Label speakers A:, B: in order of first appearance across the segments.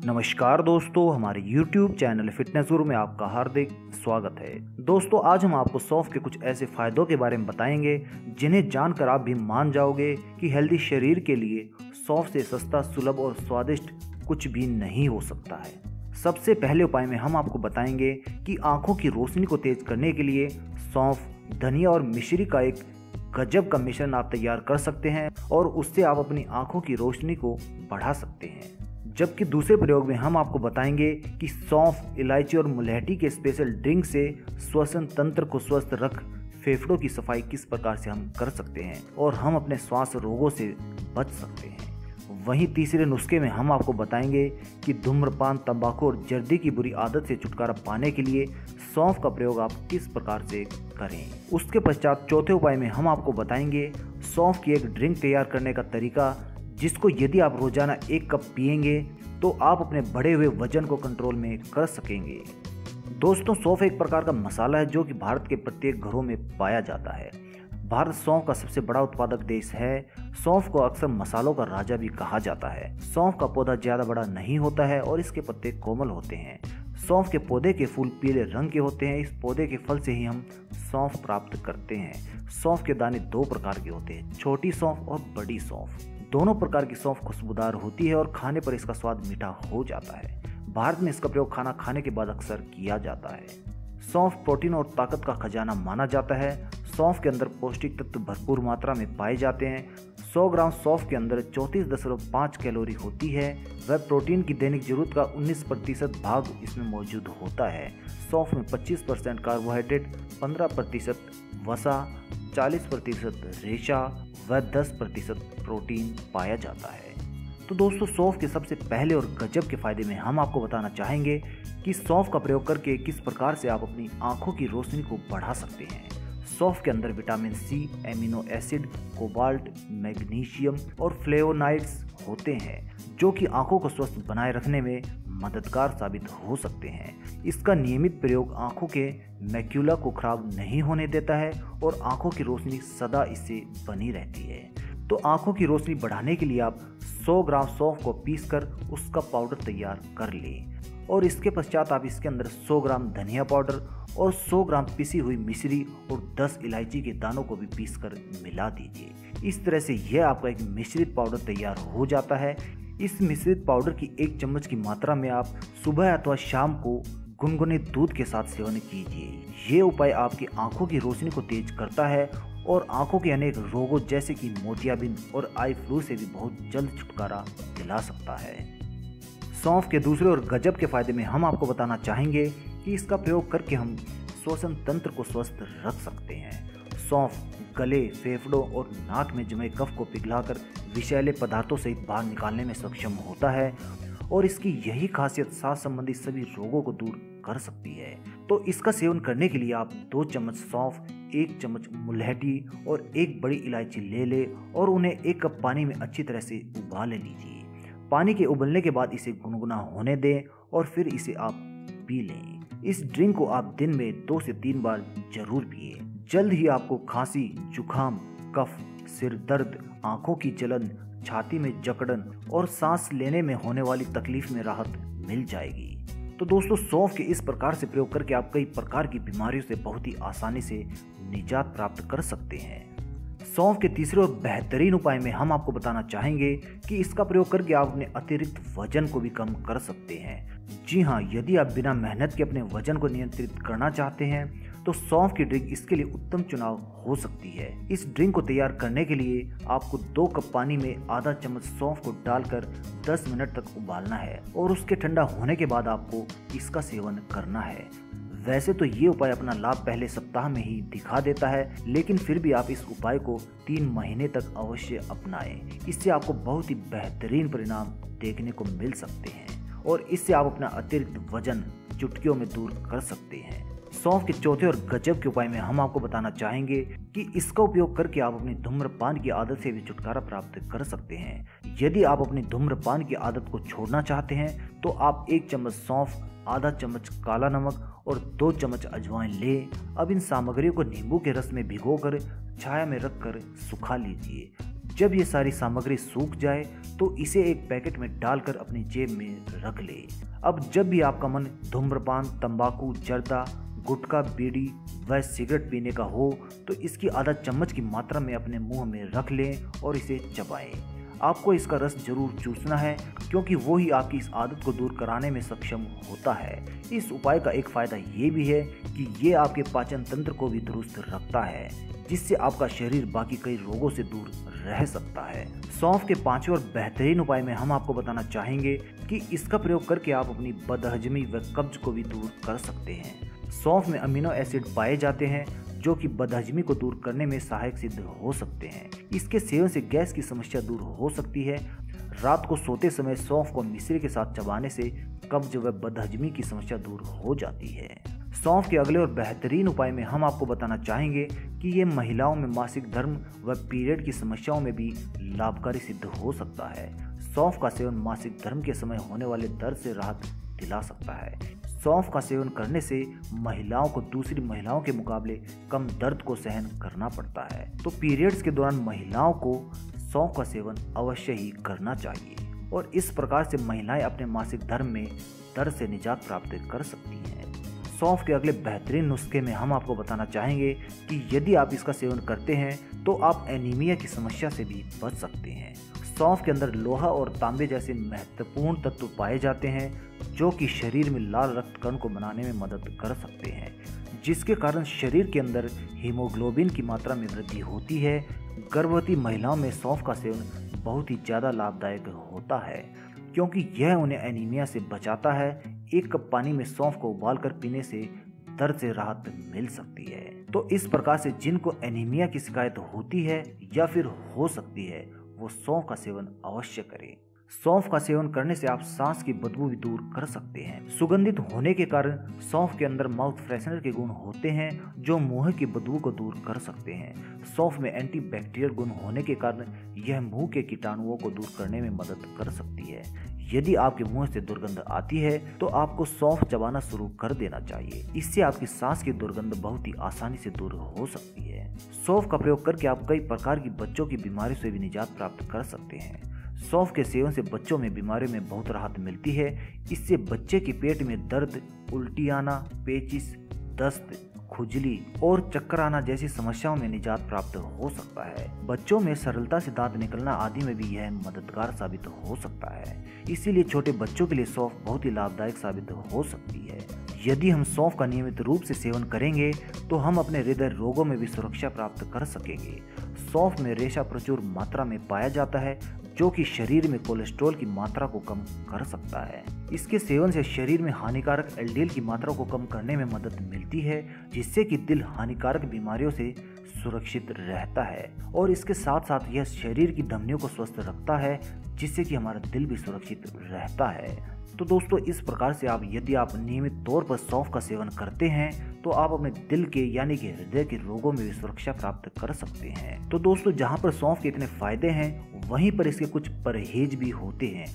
A: नमस्कार दोस्तों, हमारे YouTube चैनल फिटनेस गुरु में आपका हार्दिक स्वागत है। दोस्तों, आज हम आपको सौंफ के कुछ ऐसे फायदों के बारे में बताएंगे जिन्हें जानकर आप भी मान जाओगे कि हेल्दी शरीर के लिए सौंफ से सस्ता, सुलभ और स्वादिष्ट कुछ भी नहीं हो सकता है। सबसे पहले उपाय में हम आपको बताएंगे कि आंखों की रोशनी को तेज करने के लिए सौंफ, धनिया और मिश्री का एक गजब का मिश्रण आप तैयार कर सकते हैं और उससे आप अपनी आंखों की रोशनी को बढ़ा सकते हैं। जबकि दूसरे प्रयोग में हम आपको बताएंगे कि सौंफ, इलायची और मुलहटी के स्पेशल ड्रिंक से श्वसन तंत्र को स्वस्थ रख फेफड़ों की सफाई किस प्रकार से हम कर सकते हैं और हम अपने श्वास रोगों से बच सकते हैं। वहीं तीसरे नुस्खे में हम आपको बताएंगे कि धूम्रपान, तंबाकू और जर्दी की बुरी आदत से छुटकारा पाने के लिए सौंफ का प्रयोग आप किस प्रकार से करें। उसके पश्चात चौथे उपाय में हम आपको बताएंगे सौंफ की एक ड्रिंक तैयार करने का तरीका, जिसको यदि आप रोजाना 1 कप पिएंगे तो आप अपने बढ़े हुए वजन को कंट्रोल में कर सकेंगे। दोस्तों, सौंफ एक प्रकार का मसाला है जो कि भारत के प्रत्येक घरों में पाया जाता है। भारत सौंफ का सबसे बड़ा उत्पादक देश है। सौंफ को अक्सर मसालों का राजा भी कहा जाता है। सौंफ का पौधा ज्यादा बड़ा नहीं होता है और इसके पत्ते कोमल होते हैं। सौंफ के पौधे के फूल पीले रंग के होते हैं। इस पौधे के फल से ही हम सौंफ प्राप्त करते हैं। सौंफ के दाने 2 प्रकार के होते हैं, छोटी सौंफ और बड़ी सौंफ। दोनों प्रकार की सौंफ खुशबूदार होती है और खाने पर इसका स्वाद मीठा हो जाता है। भारत में इसका प्रयोग खाना खाने के बाद अक्सर किया जाता है। सौंफ प्रोटीन और ताकत का खजाना माना जाता है। सौंफ के अंदर पौष्टिक तत्व भरपूर मात्रा में पाए जाते हैं। 100 ग्राम सौंफ के अंदर 34.5 कैलोरी होती है। वह प्रोटीन की दैनिक जरूरत का 19% भाग इसमें मौजूद होता है। सौंफ में 25% कार्बोहाइड्रेट, 15% वसा, 40% रेशा व 10% प्रोटीन पाया जाता है। तो दोस्तों, सौंफ के सबसे पहले और गजब के फायदे में हम आपको बताना चाहेंगे कि सौंफ का प्रयोग करके किस प्रकार से आप अपनी आंखों की रोशनी को बढ़ा सकते हैं। सौंफ के अंदर vitamin C, amino acid, cobalt, magnesium और फ्लेवोनाइड्स होते हैं जो कि आंखों को स्वस्थ बनाए रखने में मददगार साबित हो सकते हैं। इसका नियमित प्रयोग आंखों के मैक्यूला को खराब नहीं होने देता है और आंखों की रोशनी सदा इससे बनी रहती है। तो आंखों की रोशनी बढ़ाने के लिए आप 100 ग्राम सौंफ को पीसकर उसका पाउडर तैयार कर लें और इसके पश्चात आप इसके अंदर 100 ग्राम धनिया पाउडर और 100 ग्राम पिसी हुई मिश्री और 10 इलायची के दानों को भी पीसकर मिला दीजिए। इस तरह से यह आपका एक मिश्रित पाउडर तैयार हो जाता है। इस मिश्रित पाउडर की 1 चम्मच की मात्रा में आप सुबह अथवा शाम को गुनगुने दूध के साथ सेवन कीजिए। ये उपाय आपकी आंखों की रोशनी को तेज करता है और आंखों के अनेक रोगों जैसे कि मोतियाबिंद और आई फ्लू से भी बहुत जल्द छुटकारा दिला सकता है। सौंफ के दूसरे और गजब के फायदे में हम आपको बताना चाहेंगे कि इसका प्रयोग करके हम श्वसन तंत्र को स्वस्थ रख सकते हैं। सौंफ गले, फेफड़ों और नाक में जमे कफ को पिघलाकर विषैले पदार्थों सहित बाहर निकालने में सक्षम होता है और इसकी यही खासियत सांस संबंधी सभी रोगों को दूर कर सकती है। तो इसका सेवन करने के लिए आप 2 चम्मच सौंफ, 1 चम्मच मुलहटी और 1 बड़ी इलायची ले लें और उन्हें 1 कप पानी में अच्छी तरह से उबाल लीजिए। पानी के उबलने के बाद इसे गुनगुना होने दें और फिर इसे आप पी लें। इस ड्रिंक को आप दिन में 2 से 3 बार जरूर पिए। जल्द ही आपको खांसी, जुखाम, कफ, सिर दर्द, आंखों की जलन, छाती में जकड़न और सांस लेने में होने वाली तकलीफ में राहत मिल जाएगी। तो दोस्तों, सौंफ के इस प्रकार से प्रयोग करके आप कई प्रकार की बीमारियों से बहुत ही आसानी से निजात प्राप्त कर सकते हैं। सौंफ के तीसरे और बेहतरीन उपाय में हम आपको बताना चाहेंगे कि इसका प्रयोग करके आप अपने अतिरिक्त वजन को भी कम कर सकते हैं। जी हाँ, यदि आप बिना मेहनत के अपने वजन को नियंत्रित करना चाहते हैं तो सौंफ की ड्रिंक इसके लिए उत्तम चुनाव हो सकती है। इस ड्रिंक को तैयार करने के लिए आपको 2 कप पानी में आधा चम्मच सौंफ को डालकर 10 मिनट तक उबालना है और उसके ठंडा होने के बाद आपको इसका सेवन करना है। वैसे तो ये उपाय अपना लाभ पहले सप्ताह में ही दिखा देता है, लेकिन फिर भी आप इस उपाय को 3 महीने तक अवश्य अपनाएं। इससे आपको बहुत ही बेहतरीन परिणाम देखने को मिल सकते हैं और इससे आप अपना अतिरिक्त वजन चुटकियों में दूर कर सकते हैं। सौंफ के चौथे और गजब के उपाय में हम आपको बताना चाहेंगे कि इसका उपयोग करके आप अपनी धूम्रपान की आदत से भी छुटकारा प्राप्त कर सकते हैं। यदि आप अपनी धूम्रपान की आदत को छोड़ना चाहते हैं तो आप 1 चम्मच सौंफ, आधा चम्मच काला नमक और 2 चम्मच अजवाइन लें। अब इन सामग्रियों को नींबू के रस में भिगोकर छाया में रखकर सुखा लीजिए। जब ये सारी सामग्री सूख जाए तो इसे एक पैकेट में डालकर अपनी जेब में रख ले। अब जब भी आपका मन धूम्रपान, तंबाकू, जर्दा, गुटखा, बीड़ी व सिगरेट पीने का हो तो इसकी आधा चम्मच की मात्रा में अपने मुंह में रख लें और इसे चबाएं। आपको इसका रस जरूर चूसना है क्योंकि वो ही आपकी इस आदत को दूर कराने में सक्षम होता है। इस उपाय का एक फायदा ये भी है कि ये आपके पाचन तंत्र को भी दुरुस्त रखता है, जिससे आपका शरीर बाकी कई रोगों से दूर रह सकता है। सौंफ के पांचवें और बेहतरीन उपाय में हम आपको बताना चाहेंगे कि इसका प्रयोग करके आप अपनी बदहजमी व कब्ज को भी दूर कर सकते हैं। सौंफ में अमीनो एसिड पाए जाते हैं जो कि बदहजमी को दूर करने में सहायक सिद्ध हो सकते हैं। इसके सेवन से गैस की समस्या दूर हो सकती है। रात को सोते समय सौंफ को मिश्री के साथ चबाने से कब्ज व बदहजमी की समस्या दूर हो जाती है। सौंफ के अगले और बेहतरीन उपाय में हम आपको बताना चाहेंगे कि ये महिलाओं में मासिक धर्म व पीरियड की समस्याओं में भी लाभकारी सिद्ध हो सकता है। सौंफ का सेवन मासिक धर्म के समय होने वाले दर्द से राहत दिला सकता है। सौंफ का सेवन करने से महिलाओं को दूसरी महिलाओं के मुकाबले कम दर्द को सहन करना पड़ता है। तो पीरियड्स के दौरान महिलाओं को सौंफ का सेवन अवश्य ही करना चाहिए और इस प्रकार से महिलाएं अपने मासिक धर्म में दर्द से निजात प्राप्त कर सकती हैं। सौंफ के अगले बेहतरीन नुस्खे में हम आपको बताना चाहेंगे कि यदि आप इसका सेवन करते हैं तो आप एनीमिया की समस्या से भी बच सकते हैं। सौंफ के अंदर लोहा और तांबे जैसे महत्वपूर्ण तत्व पाए जाते हैं जो कि शरीर में लाल रक्त कण को बनाने में मदद कर सकते हैं, जिसके कारण शरीर के अंदर हीमोग्लोबिन की मात्रा में वृद्धि होती है। गर्भवती महिलाओं में सौंफ का सेवन बहुत ही ज़्यादा लाभदायक होता है क्योंकि यह उन्हें एनीमिया से बचाता है। 1 कप पानी में सौंफ को उबालकर पीने से दर्द से राहत मिल सकती है। तो इस प्रकार से जिनको एनीमिया की शिकायत होती है या फिर हो सकती है वो सौंफ का सेवन अवश्य करें। सौंफ का सेवन करने से आप सांस की बदबू भी दूर कर सकते हैं। सुगंधित होने के कारण सौंफ के अंदर माउथ फ्रेशनर के गुण होते हैं जो मुंह की बदबू को दूर कर सकते हैं। सौंफ में एंटीबैक्टीरियल गुण होने के कारण यह मुंह के कीटाणुओं को दूर करने में मदद कर सकती है। यदि आपके मुंह से दुर्गंध आती है तो आपको सौंफ चबाना शुरू कर देना चाहिए। इससे आपकी सांस की दुर्गंध बहुत ही आसानी से दूर हो सकती है। सौंफ का प्रयोग करके आप कई प्रकार की बच्चों की बीमारियों से भी निजात प्राप्त कर सकते हैं। सौंफ के सेवन से बच्चों में बीमारियों में बहुत राहत मिलती है। इससे बच्चे के पेट में दर्द, उल्टी आना, पेचिश, दस्त, खुजली और चक्कर आना जैसी समस्याओं में निजात प्राप्त हो सकता है। बच्चों में सरलता से दांत निकलना आदि में भी यह मददगार साबित हो सकता है। इसीलिए छोटे बच्चों के लिए सौंफ बहुत ही लाभदायक साबित हो सकती है। यदि हम सौंफ का नियमित रूप से सेवन करेंगे तो हम अपने हृदय रोगों में भी सुरक्षा प्राप्त कर सकेंगे। सौंफ में रेशा प्रचुर मात्रा में पाया जाता है जो कि शरीर में कोलेस्ट्रॉल की मात्रा को कम कर सकता है। इसके सेवन से शरीर में हानिकारक एलडीएल की मात्रा को कम करने में मदद मिलती है, जिससे कि दिल हानिकारक बीमारियों से सुरक्षित रहता है और इसके साथ साथ यह शरीर की धमनियों को स्वस्थ रखता है, जिससे कि हमारा दिल भी सुरक्षित रहता है। तो दोस्तों इस प्रकार से यदि आप नियमित तौर पर सौंफ का सेवन करते हैं तो आप अपने दिल के यानी कि हृदय के रोगों में भी सुरक्षा प्राप्त कर सकते हैं। तो दोस्तों जहां पर सौंफ के इतने फायदे हैं वहीं पर इसके कुछ परहेज भी होते हैं,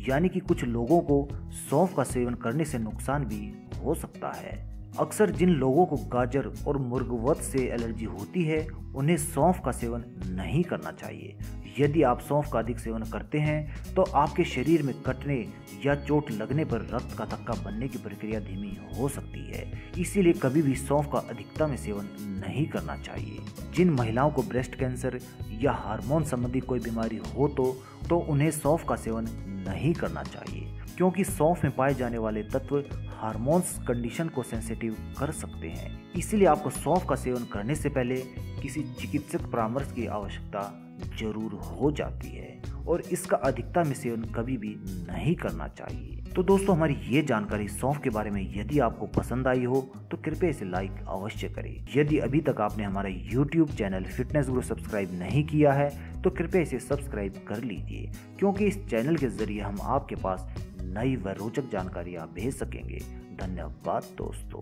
A: यानी कि कुछ लोगों को सौंफ का सेवन करने से नुकसान भी हो सकता है। अक्सर जिन लोगों को गाजर और मुर्गवत से एलर्जी होती है उन्हें सौंफ का सेवन नहीं करना चाहिए। यदि आप सौंफ का अधिक सेवन करते हैं तो आपके शरीर में कटने या चोट लगने पर रक्त का थक्का बनने की प्रक्रिया धीमी हो सकती है। इसीलिए कभी भी सौंफ का अधिकता में सेवन नहीं करना चाहिए। जिन महिलाओं को ब्रेस्ट कैंसर या हार्मोन संबंधी कोई बीमारी हो तो उन्हें सौंफ का सेवन नहीं करना चाहिए, क्योंकि सौंफ में पाए जाने वाले तत्व हार्मोन्स कंडीशन को सेंसिटिव कर सकते हैं। इसीलिए आपको सौंफ का सेवन करने से पहले किसी चिकित्सक परामर्श की आवश्यकता जरूर हो जाती है और इसका अधिकता में सेवन कभी भी नहीं करना चाहिए। तो दोस्तों हमारी ये जानकारी सौंफ के बारे में यदि आपको पसंद आई हो तो कृपया इसे लाइक अवश्य करें। यदि अभी तक आपने हमारा YouTube चैनल फिटनेस गुरु सब्सक्राइब नहीं किया है तो कृपया इसे सब्सक्राइब कर लीजिए, क्योंकि इस चैनल के जरिए हम आपके पास नई व रोचक जानकारियाँ भेज सकेंगे। धन्यवाद दोस्तों।